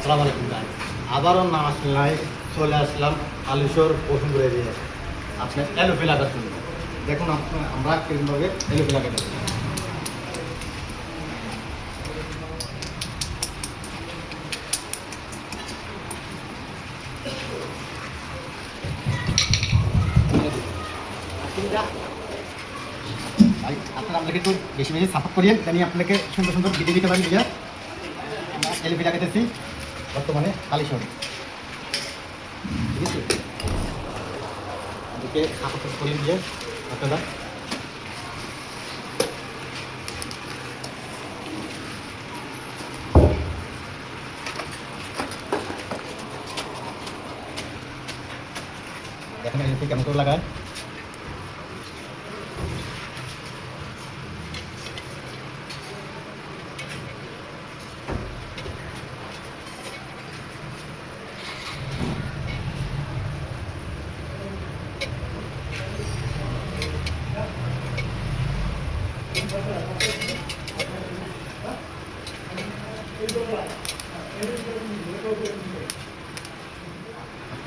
আসসালামু আলাইকুম গাইস, আবারও নামাজলাই চলে আসলাম আলিশোর বসুন্ধরা দিয়ে আপনার এলোপি লাগার জন্য। দেখুন আমরা কিভাবে এলোপি লাগাতে পারি। আপনারা আপনাকে একটু বেশি বেশি সাপোর্ট করিয়ে জানি আপনাকে সুন্দর সুন্দর ভিডিও দিতে পারি। আমরা এলপি লাগাতেছি বর্তমানে আলিশোরে, ঠিক আছে? এদিকে সাপোর্ট করিয়ে দিয়ে আপনারা দেখেন এলপি কেমন করে লাগায়।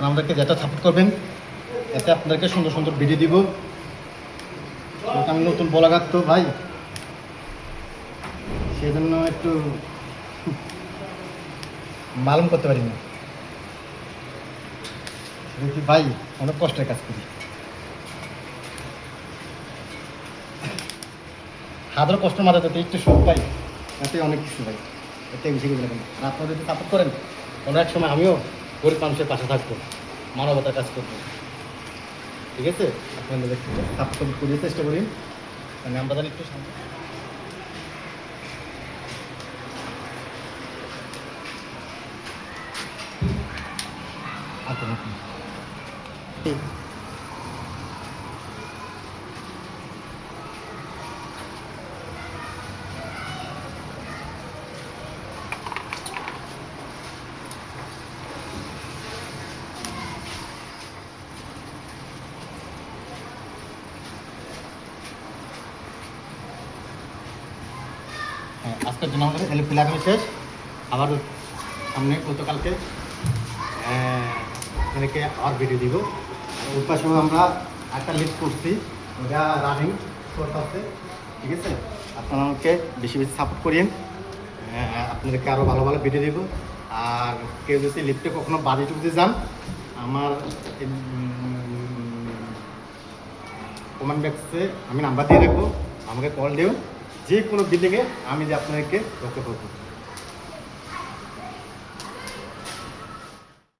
আমাদেরকে যেটা সাপোর্ট করবেন এতে আপনাদেরকে সুন্দর সুন্দর ভিডিও দিব। আমি নতুন ব্লগার তো ভাই, সেজন্য একটু মালুম করতে পারি না কি ভাই, অনেক কষ্টের কাজ করি। হাজারো কষ্ট মাঝে যাতে একটু সুখ পাই, এতে অনেক কিছু ভাই, এতে বেশি কিছু লাগবে না। আর আপনারা যদি সাপোর্ট করেন কোনো এক সময় আমিও গরিব মানুষের পাশে থাকবো, মানবতার কাজ করবো, ঠিক আছে? আপনাদের একটু সাপোর্ট করিয়ে চেষ্টা করি, মানে আমরা জানি একটু শান্তি। আচ্ছা আজকের জন্য আমাদের এলপি লাগানো শেষ। আবার সামনে গতকালকে এখানে আবার ভিডিও দিব। ওর পাশেও আমরা একটা লিস্ট করছি, ওটা রানিং করতে, ঠিক আছে? আপনারা আমাকে বেশি বেশি সাপোর্ট করিয়েন, আপনাদেরকে আরও ভালো ভালো ভিডিও দিব। আর কেউ যদি লিফটে কখনো বাড়ি টুকতে যান, আমার কমেন্ট বক্সে আমি নাম্বার দিয়ে রাখবো, আমাকে কল দিও। যে কোনো বিল্ডিংয়ে আমি যে আপনাদেরকে রক্ষা করবো।